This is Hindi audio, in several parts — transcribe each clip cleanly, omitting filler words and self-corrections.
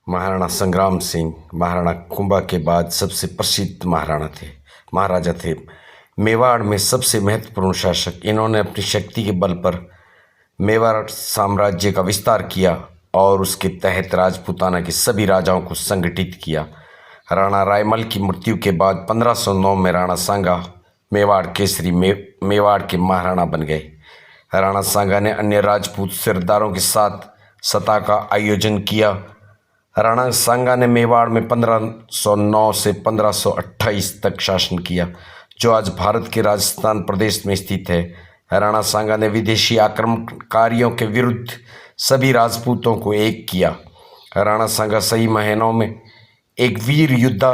महाराणा संग्राम सिंह महाराणा कुंभा के बाद सबसे प्रसिद्ध महाराजा थे। मेवाड़ में सबसे महत्वपूर्ण शासक। इन्होंने अपनी शक्ति के बल पर मेवाड़ साम्राज्य का विस्तार किया और उसके तहत राजपूताना के सभी राजाओं को संगठित किया। राणा रायमल की मृत्यु के बाद 1509 में राणा सांगा मेवाड़ केसरी मेवाड़ के महाराणा बन गए। राणा सांगा ने अन्य राजपूत सरदारों के साथ सत्ता का आयोजन किया। राणा सांगा ने मेवाड़ में 1509 से 1528 तक शासन किया, जो आज भारत के राजस्थान प्रदेश में स्थित है। राणा सांगा ने विदेशी आक्रमणकारियों के विरुद्ध सभी राजपूतों को एक किया। राणा सांगा सही महीनों में एक वीर योद्धा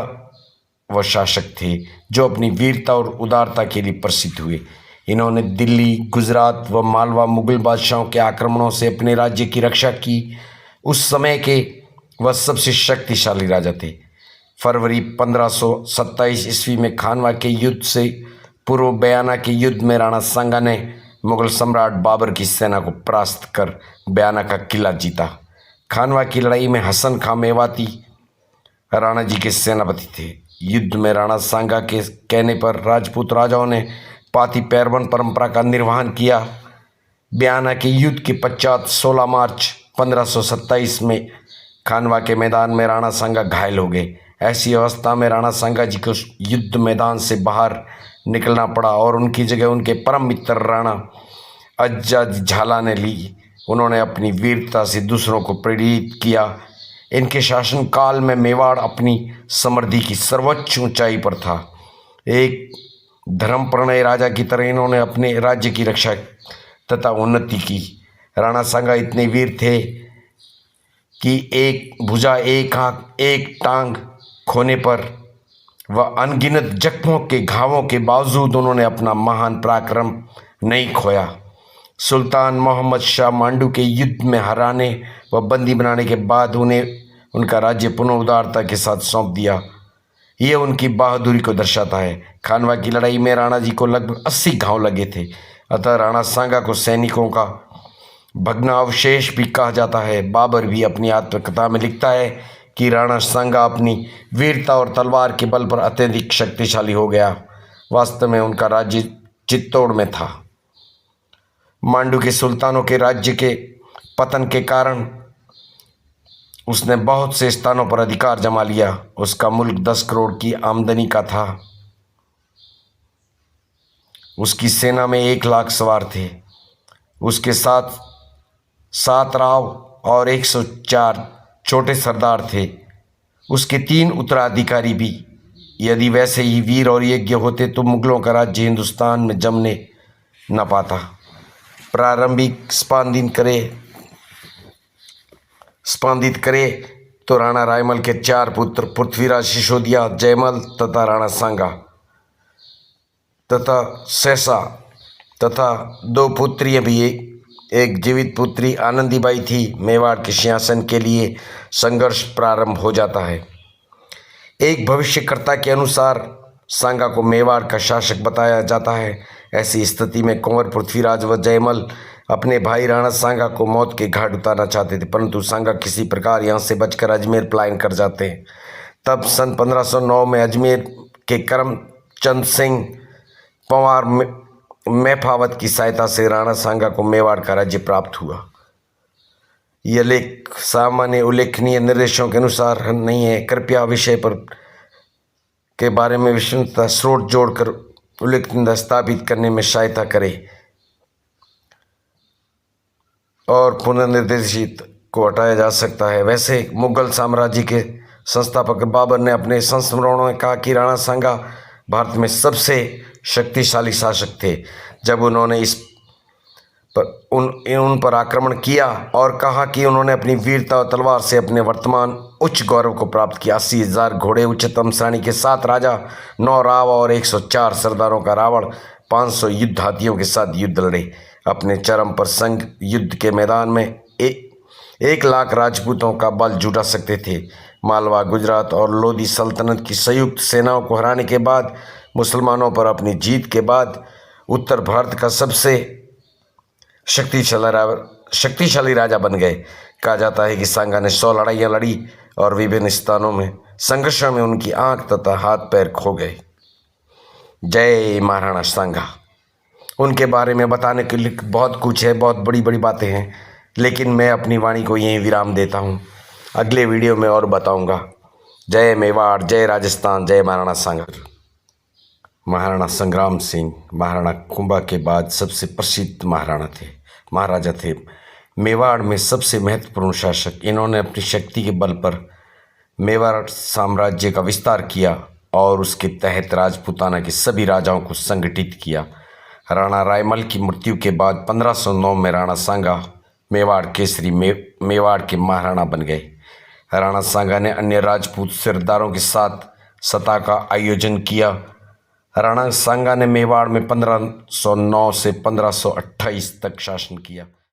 व शासक थे, जो अपनी वीरता और उदारता के लिए प्रसिद्ध हुए। इन्होंने दिल्ली, गुजरात व मालवा मुगल बादशाहों के आक्रमणों से अपने राज्य की रक्षा की। उस समय के वह सबसे शक्तिशाली राजा थे। फरवरी 1527 ईस्वी में खानवा के युद्ध से पूर्व बयाना के युद्ध में राणा सांगा ने मुगल सम्राट बाबर की सेना को परास्त कर बयाना का किला जीता। खानवा की लड़ाई में हसन खां मेवाती राणा जी के सेनापति थे। युद्ध में राणा सांगा के कहने पर राजपूत राजाओं ने पाती पैरवन परंपरा का निर्वहन किया। बयाना के युद्ध के पश्चात 16 मार्च 1527 में खानवा के मैदान में राणा सांगा घायल हो गए। ऐसी अवस्था में राणा सांगा जी को युद्ध मैदान से बाहर निकलना पड़ा और उनकी जगह उनके परम मित्र राणा अज्जा झाला ने ली। उन्होंने अपनी वीरता से दूसरों को प्रेरित किया। इनके शासनकाल में मेवाड़ अपनी समृद्धि की सर्वोच्च ऊंचाई पर था। एक धर्मप्रणय राजा की तरह इन्होंने अपने राज्य की रक्षा तथा उन्नति की। राणा सांगा इतने वीर थे कि एक भुजा, एक आंख, एक टांग खोने पर व अनगिनत जख्मों के घावों के बावजूद उन्होंने अपना महान पराक्रम नहीं खोया। सुल्तान मोहम्मद शाह मांडू के युद्ध में हराने व बंदी बनाने के बाद उन्हें उनका राज्य पुनः उदारता के साथ सौंप दिया। यह उनकी बहादुरी को दर्शाता है। खानवा की लड़ाई में राणा जी को लगभग 80 घाव लगे थे। अतः राणा सांगा को सैनिकों का भग्नावशेष भी कहा जाता है। बाबर भी अपनी आत्मकथा में लिखता है कि राणा सांगा अपनी वीरता और तलवार के बल पर अत्यधिक शक्तिशाली हो गया। वास्तव में उनका राज्य चित्तौड़ में था। मांडू के सुल्तानों के राज्य के पतन के कारण उसने बहुत से स्थानों पर अधिकार जमा लिया। उसका मुल्क 10 करोड़ की आमदनी का था। उसकी सेना में 1 लाख सवार थे। उसके साथ 7 राव और 104 छोटे सरदार थे। उसके 3 उत्तराधिकारी भी। यदि वैसे ही वीर और यज्ञ होते तो मुगलों का राज्य हिंदुस्तान में जमने न पाता। प्रारंभिक स्पंदित करे तो राणा रायमल के 4 पुत्र पृथ्वीराज सिसोदिया, जयमल तथा राणा सांगा तथा सहसा तथा 2 पुत्रियां भी एक जीवित पुत्री आनंदीबाई थी। मेवाड़ के सिंहासन के लिए संघर्ष प्रारंभ हो जाता है। एक भविष्यकर्ता के अनुसार सांगा को मेवाड़ का शासक बताया जाता है। ऐसी स्थिति में कुंवर पृथ्वीराज व जयमल अपने भाई राणा सांगा को मौत के घाट उतारना चाहते थे, परंतु सांगा किसी प्रकार यहाँ से बचकर अजमेर पलायन कर जाते हैं। तब सन 1509 में अजमेर के करमचंद सिंह पंवार मेफावत की सहायता से राणा सांगा को मेवाड़ का राज्य प्राप्त हुआ। यह लेख सामान्य उल्लेखनीय निर्देशों के अनुसार नहीं है। कृपया विषय पर के बारे में विश्वसनीय स्रोत जोड़कर उल्लेखनीय स्थापित करने में सहायता करें और पुनर्निर्देशित को हटाया जा सकता है। वैसे मुगल साम्राज्य के संस्थापक बाबर ने अपने संस्मरणों में कहा कि राणा सांगा भारत में सबसे शक्तिशाली शासक थे। जब उन्होंने उन पर आक्रमण किया और कहा कि उन्होंने अपनी वीरता और तलवार से अपने वर्तमान उच्च गौरव को प्राप्त किया। 80,000 घोड़े उच्चतम श्रेणी के 7 राजा, 9 राव और 104 सरदारों का रावण 500 युद्ध हाथियों के साथ युद्ध लड़े। अपने चरम पर संघ युद्ध के मैदान में 1 लाख राजपूतों का बल जुटा सकते थे। मालवा, गुजरात और लोधी सल्तनत की संयुक्त सेनाओं को हराने के बाद मुसलमानों पर अपनी जीत के बाद उत्तर भारत का सबसे शक्तिशाली राजा बन गए। कहा जाता है कि सांगा ने 100 लड़ाइयाँ लड़ी और विभिन्न स्थानों में संघर्षों में उनकी आंख तथा हाथ पैर खो गए। जय महाराणा सांगा। उनके बारे में बताने के लिए बहुत कुछ है, बहुत बड़ी बड़ी बातें हैं, लेकिन मैं अपनी वाणी को यहीं विराम देता हूँ। अगले वीडियो में और बताऊँगा। जय मेवाड़, जय राजस्थान, जय महाराणा सांगा। महाराणा संग्राम सिंह महाराणा कुंभा के बाद सबसे प्रसिद्ध महाराणा थे, महाराजा थे। मेवाड़ में सबसे महत्वपूर्ण शासक। इन्होंने अपनी शक्ति के बल पर मेवाड़ साम्राज्य का विस्तार किया और उसके तहत राजपूताना के सभी राजाओं को संगठित किया। राणा रायमल की मृत्यु के बाद 1509 में राणा सांगा मेवाड़ केसरी मेवाड़ के महाराणा बन गए। राणा सांगा ने अन्य राजपूत सरदारों के साथ सत्ता का आयोजन किया। राणा सांगा ने मेवाड़ में 1509 से 1528 तक शासन किया।